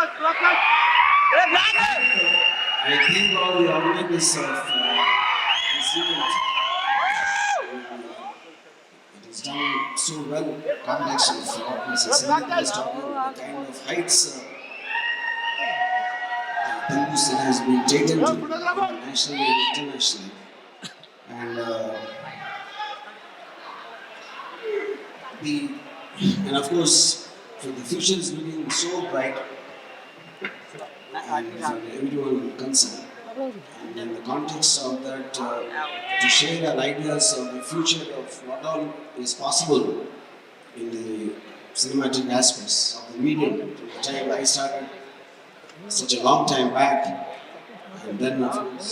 I thank all the organizers of this event. It is done so well. Context of what Mr. Sandeep was talking about, the kind of heights Telugu cinema has been taken to nationally and internationally. And the and of course, for the future is looking so bright, and for everyone concerned. And in the context of that, to share our ideas of the future of what all is possible in the cinematic aspects of the medium. From the time I started such a long time back, and then of course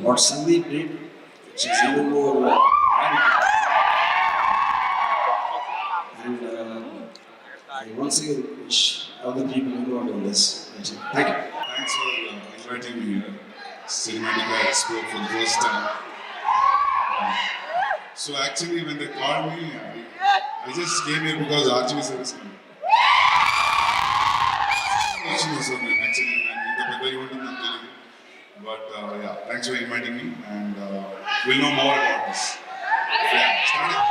what Sandeep did, which is even more radical. And I once again wish other people involved in this. Thank you. Thanks for inviting me here, Cinematica Expo for the first time. So actually, when they called me, I just came here because RGV service came. Actually, in the paper you want to tell you. But yeah, thanks for inviting me, and we'll know more about this. Yeah, start it.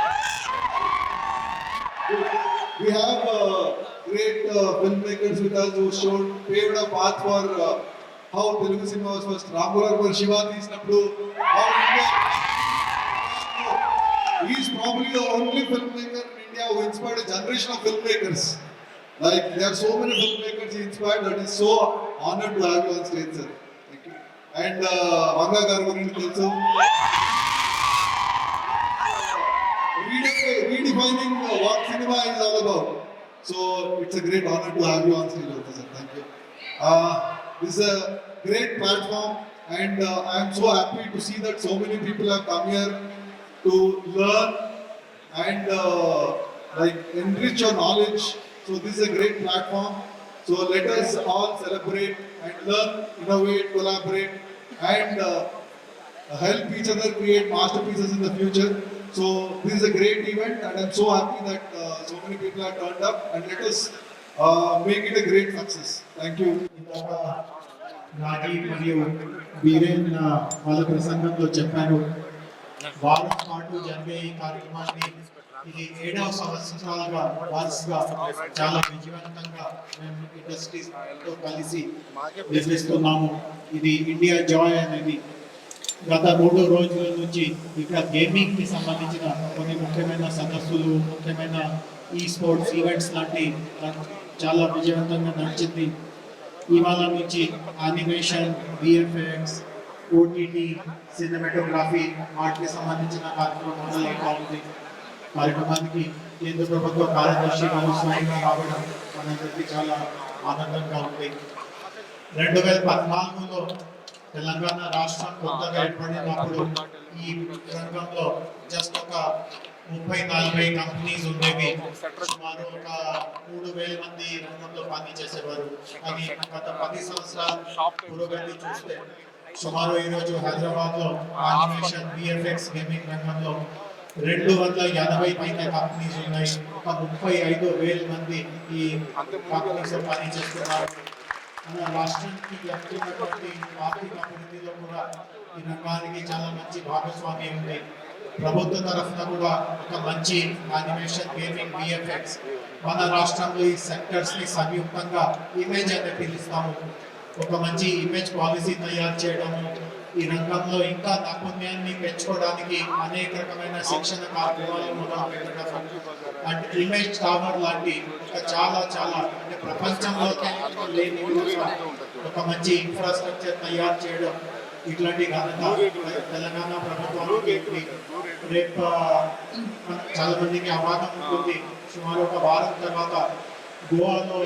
We have great filmmakers with us who paved a path for how Telugu cinema was first. Rambular Shiva తీసినప్పుడు how India. He is probably the only filmmaker in India who inspired a generation of filmmakers. Like there are so many filmmakers he inspired that is so honored to have you on stage, sir. Thank you. And Vanga garu gurinchi telusu. Redefining what cinema is all about. So it's a great honor to have you on stage also, sir. Thank you. This is a great platform, and I am so happy to see that so many people have come here to learn and like enrich your knowledge. So this is a great platform. So let us all celebrate and learn, innovate, collaborate, and help each other create masterpieces in the future. So this is a great event, and I'm so happy that so many people have turned up, and let us make it a great success. Thank you. రాజీ మరియు వీరేన్ వాళ్ళ ప్రసంగంలో చెప్పారు. వారం పాటు జరిగే ఈ కార్యక్రమాన్ని ఇది 7వ సంవత్సరాలుగా వారసుగా చాలా విజయవంతంగా మేము ఇండస్ట్రీస్తో కలిసి నిర్వహిస్తున్నాము. ఇది ఇండియా జాయ్ అనేది గత 3 రోజుల నుంచి ఇక్కడ గేమింగ్కి సంబంధించిన కొన్ని ముఖ్యమైన సదస్సులు, ముఖ్యమైన ఈ స్పోర్ట్స్ ఈవెంట్స్ లాంటి చాలా విజయవంతంగా నడిచింది. ఇవాళ నుంచి యానిమేషన్, విఎఫ్ఎక్స్, ఓటీటీ, సినిమాటోగ్రఫీ వాటికి సంబంధించిన కార్యక్రమం మొదలవుతా ఉంది. కార్యక్రమానికి కేంద్ర ప్రభుత్వ కార్యదర్శి గారు స్వయంగా రావడం మనందరికీ చాలా ఆనందంగా ఉంది. 2014లో తెలంగాణ రాష్ట్రం కొత్తగా ఏర్పడినప్పుడు ఈ రంగంలో జస్ట్ ఒక 30-40 కంపెనీస్ ఉండేవి. సుమారు ఒక 3000 మంది రంగంలో పనిచేసేవారు. కానీ గత 10 సంవత్సరాల పురోగతి చూస్తే సుమారు ఈరోజు హైదరాబాద్లో యానిమేషన్, విఎఫ్ఎక్స్, గేమింగ్ రంగంలో 280 పైన కంపెనీస్ ఉన్నాయి. ఒక 35,000 మంది ఈ కంపెనీస్ పనిచేస్తున్నారు. మన రాష్ట్రానికి వచ్చినటువంటి ఆర్థిక అభివృద్ధిలో కూడా ఈ రంగానికి చాలా మంచి భాగస్వామ్యం ఉంది. ప్రభుత్వ తరఫున కూడా ఒక మంచి యానిమేషన్, గేమింగ్, విఎఫ్ఎక్స్ మన రాష్ట్రంలో ఈ సెక్టర్స్ని సంయుక్తంగా ఇమేజ్ అని పిలుస్తాము. ఒక మంచి ఇమేజ్ పాలసీ తయారు చేయడము, ఈ రంగంలో ఇంకా నైపుణ్యాన్ని పెంచుకోవడానికి అనేక రకమైన శిక్షణ కార్యక్రమాలు మొదలు పెట్టడం అండ్ ఇమేజ్ టవర్ లాంటి చాలా అంటే ప్రపంచంలోనే లేని ఒక మంచి ఇన్ఫ్రాస్ట్రక్చర్ తయారు చేయడం, ఇట్లాంటి ఘనత తెలంగాణ ప్రభుత్వానికి రేపు చాలా మందికి అవాదం ఉంటుంది. సుమారు ఒక వారం తర్వాత గోవాలో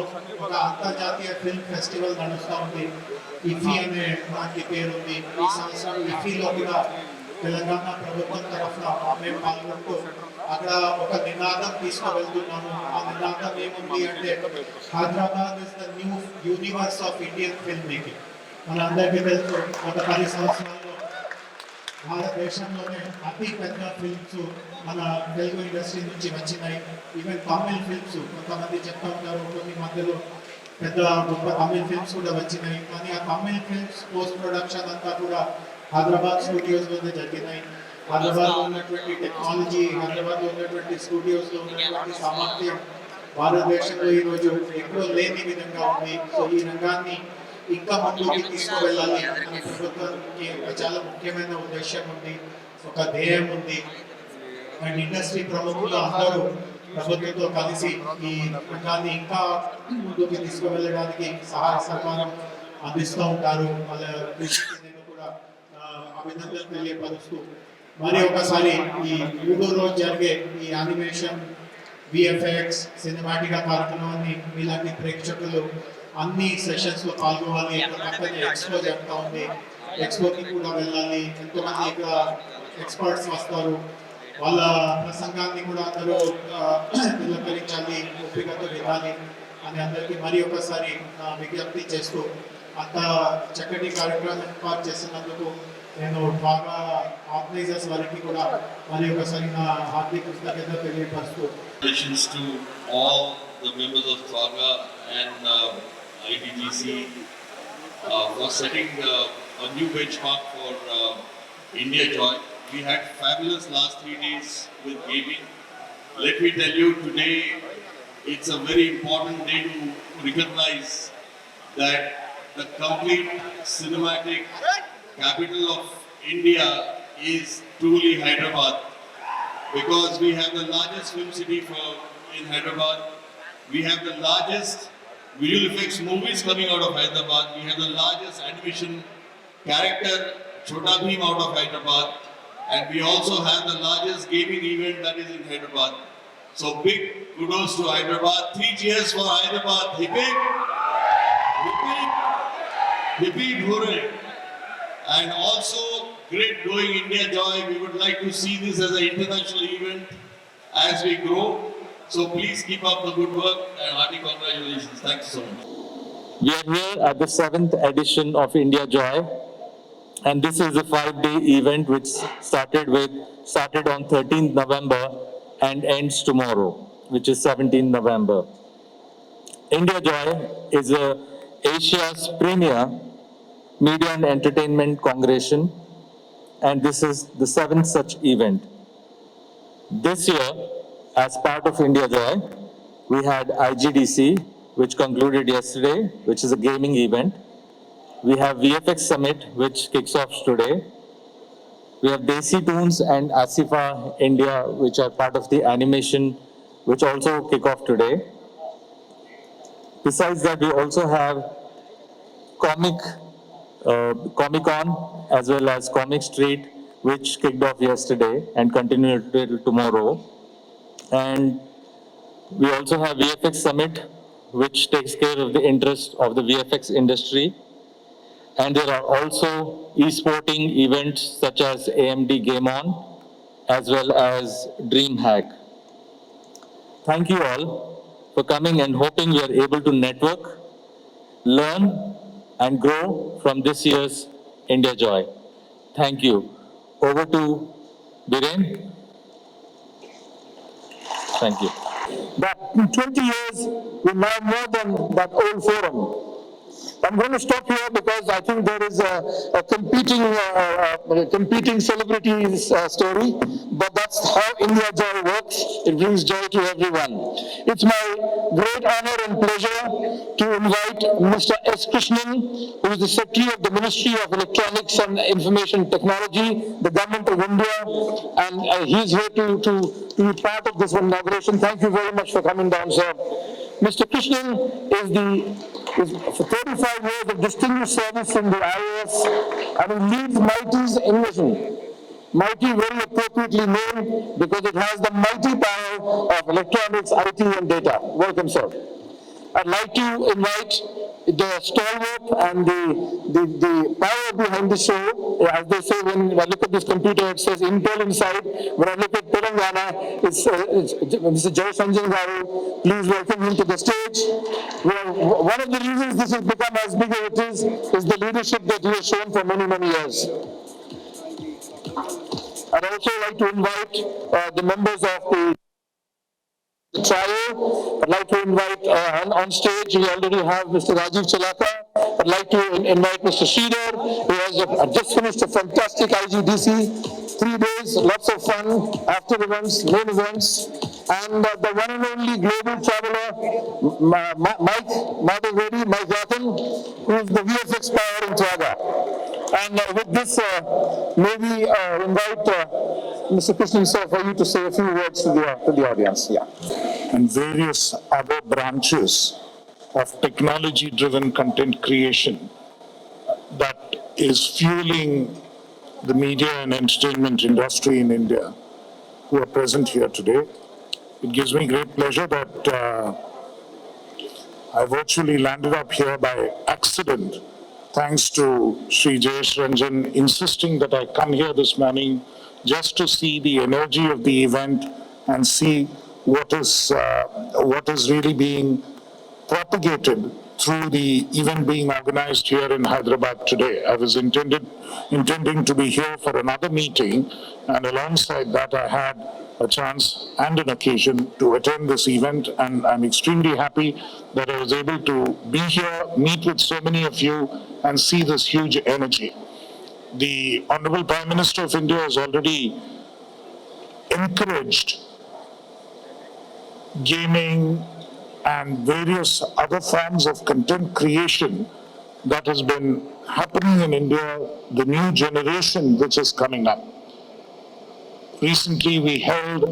ఒక అంతర్జాతీయ ఫిల్మ్ ఫెస్టివల్ నడుస్తూ ఉంది. ఇఫీ అనే దానికి పేరుంది. ఈ సంవత్సరం ఇఫీలో కూడా తెలంగాణ ప్రభుత్వం తరఫున మేము పాల్గొంటూ అక్కడ ఒక నినాదం తీసుకువెళ్తున్నాము. ఆ నినాదం ఏముంది అంటే Hyderabad is the new universe of Indian film making. మన అందరికీ తెలుసు గత 10 సంవత్సరాల్లో భారతదేశంలోనే అతి పెద్ద ఫిల్మ్స్ మన తెలుగు ఇండస్ట్రీ నుంచి వచ్చినాయి. ఈవెన్ తమిళ్ ఫిల్మ్స్ కొంతమంది చెప్తా ఉంటారు, కొన్ని మధ్యలో పెద్ద గొప్ప తమిళ్ ఫిల్మ్స్ కూడా వచ్చినాయి. కానీ ఆ తమిళ్ ఫిల్మ్స్ పోస్ట్ ప్రొడక్షన్ అంతా కూడా హైదరాబాద్ స్టూడియోస్లోనే జరిగినాయి. హైదరాబాద్లో ఉన్నటువంటి టెక్నాలజీ, హైదరాబాద్లో ఉన్నటువంటి స్టూడియోస్లో ఉన్నటువంటి సామర్థ్యం భారతదేశంలో ఈరోజు ఎక్కడో లేని విధంగా ఉంది. సో ఈ రంగాన్ని ఇంకా ముందుకి తీసుకువెళ్ళాలి అన్న ప్రభుత్వానికి ఒక చాలా ముఖ్యమైన ఉద్దేశం ఉంది, ఒక ధ్యేయం ఉంది. అండ్ ఇండస్ట్రీ ప్రముఖులు అందరూ ప్రభుత్వంతో కలిసి ఈ రంగాన్ని ఇంకా ముందుకు తీసుకువెళ్ళడానికి సహాయ సహకారం అందిస్తూ ఉంటారు. వాళ్ళ కృషికి నేను కూడా అభినందనలు తెలియపరుస్తూ మరి ఒకసారి ఈ 3 రోజు జరిగే ఈ యానిమేషన్, విఎఫ్ఎక్స్, సినిమాటికా కార్యక్రమాన్ని మీలాంటి ప్రేక్షకులు అన్ని సెషన్స్ లో పాల్గొనాలి. పక్కనే ఎక్స్పో జరుగుతూ ఉంది, ఎక్స్పోకి కూడా వెళ్ళాలి. ఎంతోమంది ఇక్కడ ఎక్స్పర్ట్స్ వస్తారు, వాళ్ళ ప్రసంగాన్ని కూడా అందరూ తిరస్కరించాలి, ఓపికతో వినాలి అని అందరికీ మరి ఒకసారి విజ్ఞప్తి చేస్తూ అంత చక్కటి కార్యక్రమం ఏర్పాటు చేసినందుకు నేను బాగా ఆర్గనైజర్స్ వారికి కూడా మరి ఒకసారి నా హార్దిక కృతజ్ఞత తెలియపరుస్తూ Congratulations to all the members of Saga and ITGC for setting a new benchmark for India Joy. We had fabulous last 3 days with gaming. Let me tell you, today it's a very important day to recognize that the complete cinematic capital of India is truly Hyderabad, because we have the largest film city in Hyderabad. We have the largest visual effects movies coming out of Hyderabad. We have the largest animation character Chota Bheem out of Hyderabad. And we also have the largest gaming event that is in Hyderabad. So big kudos to Hyderabad. 3 cheers for Hyderabad. Hip hip, hip hip, hip hip hooray. And also great going India Joy. We would like to see this as an international event as we grow. So please keep up the good work and hearty congratulations. Thanks so much. We are here at the 7th edition of India Joy, and this is a 5-day event which started on 13th November and ends tomorrow, which is 17th November. India Joy is Asia's premier media and entertainment congregation, and this is the 7th such event. This year, as part of India Joy, we had IGDC, which concluded yesterday, which is a gaming event. We have VFX Summit, which kicks off today. We have Desi Toons and Asifa India, which are part of the animation, which also kick off today. Besides that, we also have Comic-Con as well as Comic Street, which kicked off yesterday and continued till tomorrow. And we also have VFX Summit, which takes care of the interest of the VFX industry. And there are also e-sporting events such as AMD Game On, as well as DreamHack. Thank you all for coming and hoping we are able to network, learn, and grow from this year's India Joy. Thank you. Over to Biren. Thank you. That in 20 years, we now more than that old forum. I'm going to stop here because I think there is a competing celebrities story, but that's how India Joy works. It brings joy to everyone. It's my great honor and pleasure to invite Mr. S. Krishnan, who is the Secretary of the Ministry of Electronics and Information Technology, the Government of India, and he's here to be part of this inauguration. Thank you very much for coming down, sir. Mr. Krishnan is for 35 years of distinguished service in the IAS, and he leads MITI's innovation. MITI very appropriately named because it has the mighty power of electronics, IT and data. Welcome, sir. I'd like to invite the stalwart and the power behind the show. As they say, when I look at this computer, it says Intel inside. When I look at Telangana, it's Mr. Jai Sanjan Garu. Please welcome him to the stage. Well, one of the reasons this has become as big as it is the leadership that he has shown for many, many years. I'd also like to invite the members of the the trio. I'd like to invite on stage, we already have Mr. Rajiv Chalaka. I'd like to invite Mr. Sridhar, who has just finished a fantastic IGDC, 3 days, lots of fun, after events, main events, and the one and only global traveler, Mike Rathan, who is the VFX power in Traga. And with this, maybe invite Mr. Krishnan sir for you to say a few words to the audience. Yeah. And various other branches of technology-driven content creation that is fueling the media and entertainment industry in India who are present here today. It gives me great pleasure that I virtually landed up here by accident, thanks to Sri Jayesh Ranjan insisting that I come here this morning just to see the energy of the event and see what is really being propagated through the event being organized here in Hyderabad today. I was intending to be here for another meeting, and alongside that I had a chance and an occasion to attend this event, and I'm extremely happy that I was able to be here, meet with so many of you, and see this huge energy. The Honorable Prime Minister of India has already encouraged gaming and various other forms of content creation that has been happening in India, the new generation which is coming up. Recently, we held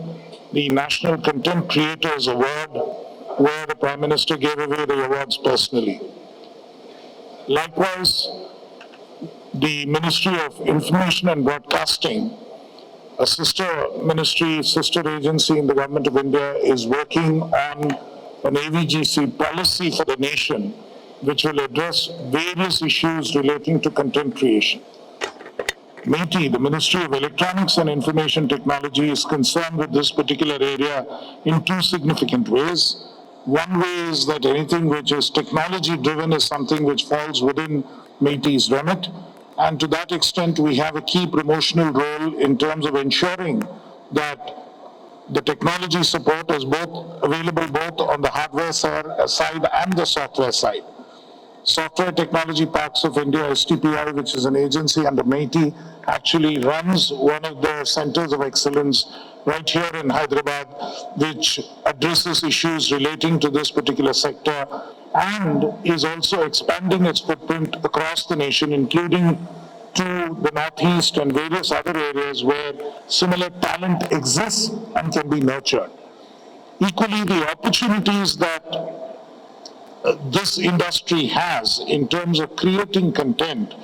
the National Content Creators Award, where the Prime Minister gave away the awards personally. Likewise, the Ministry of Information and Broadcasting, a sister ministry, sister agency in the Government of India, is working on an AVGC policy for the nation, which will address various issues relating to content creation. MeitY, the Ministry of Electronics and Information Technology, is concerned with this particular area in two significant ways. One way is that anything which is technology-driven is something which falls within MeitY's remit, and to that extent, we have a key promotional role in terms of ensuring that the technology support is available both on the hardware side and the software side. Software Technology Parks of India, STPI, which is an agency under MeitY, actually runs one of the centers of excellence right here in Hyderabad, which addresses issues relating to this particular sector and is also expanding its footprint across the nation, including to the Northeast and various other areas where similar talent exists and can be nurtured. Equally, the opportunities that this industry has in terms of creating content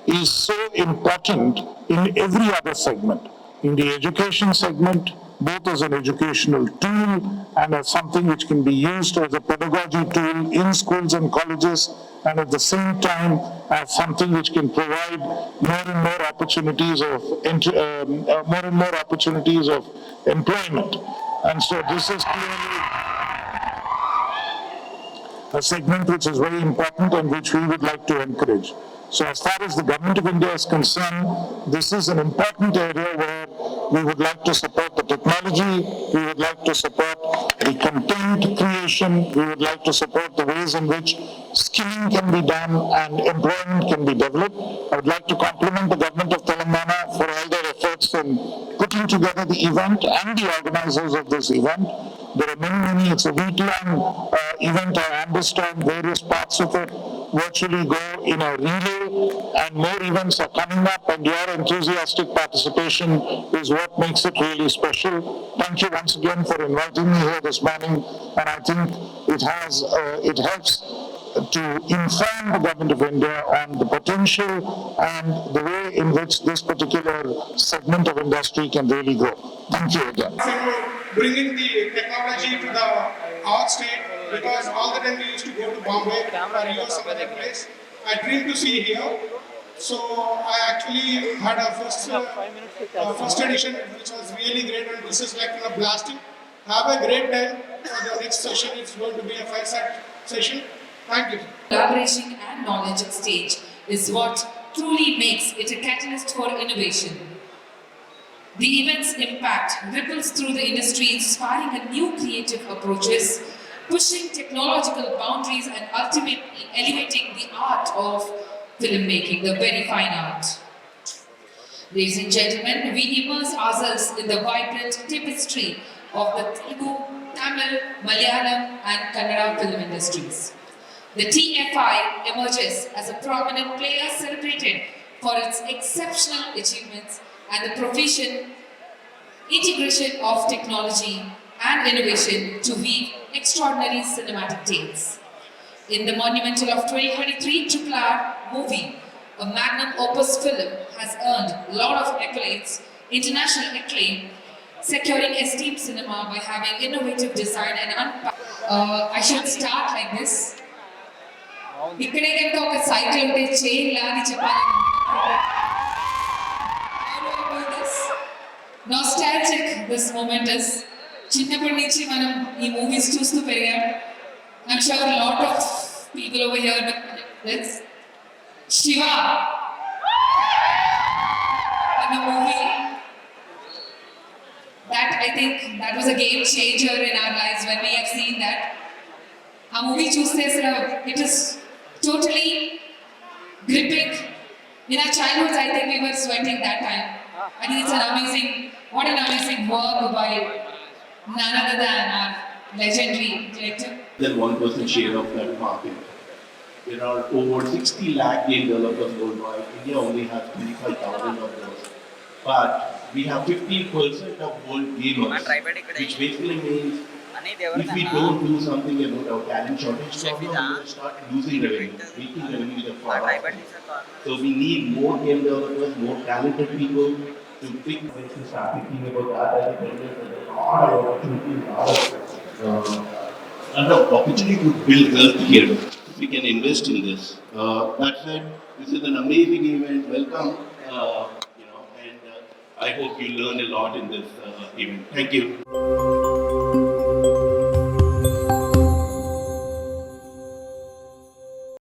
is so important in every other segment. In the education segment, both as an educational tool and as something which can be used as a pedagogy tool in schools and colleges, and at the same time as something which can provide more and more opportunities of employment. And so this is clearly a segment which is very important and which we would like to encourage. So as far as the Government of India is concerned, this is an important area where we would like to support the technology, we would like to support the content creation, we would like to support the ways in which skilling can be done and employment can be developed. I would like to compliment the Government of Telangana for all their efforts in putting together the event and the organizers of this event. There are many, it's a week-long event. I understand various parts of it virtually go in a relay, and more events are coming up, and your enthusiastic participation is what makes it really special. Thank you once again for inviting me here this morning, and I think it helps to inform the Government of India on the potential and the way in which this particular segment of industry can really grow. Thank you again. Bringing the technology to our state, because all the time we used to go to Bombay or some other place. I dream to see here. So I actually had a first edition, which was really great, and this is like a blasting. Have a great time for the next session. It's going to be a 5-set session. Thank you. Collaboration and knowledge stage is what truly makes it a catalyst for innovation. The event's impact ripples through the industry, inspiring a new creative approaches, pushing technological boundaries and ultimately elevating the art of filmmaking, the very fine art. Ladies and gentlemen, we immerse ourselves in the vibrant tapestry of the Telugu, Tamil, Malayalam and Kannada film industries. The TFI emerges as a prominent player celebrated for its exceptional achievements and the proficient integration of technology and innovation to weave extraordinary cinematic tales. In the monumental of 2023 RRR movie, a magnum opus film has earned a lot of accolades, international acclaim, securing esteemed cinema by having innovative design and I should start like this. ఇక్కడే కనుక ఒక cycle ఉంటే chain లాగి చెప్పాలి. Nostalgic this moment is. చిన్నప్పటి నుంచి మనం ఈ మూవీస్ చూస్తూ పెరిగాం. I'm sure a lot of people over here know this. Shiva in the movie. That I think that was a game changer in our lives when we have seen that. A movie చూస్తే అసలు it is totally gripping. In our childhoods, I think we were sweating that time. I think it's an amazing, what an amazing work by none other than our legendary director. Than 1% share of that market. There are over 60 lakh game developers worldwide. India only has 25,000 of those. But we have 15% of world gamers, which basically means if we don't do something about our talent shortage problem, we will start losing revenue, making revenue is a problem. So we need more game developers, more talented people to pick ways to start thinking about that. I think there's a lot of opportunities, and the opportunity to build wealth here. We can invest in this. That said, this is an amazing event. Welcome, and I hope you learn a lot in this event. Thank you.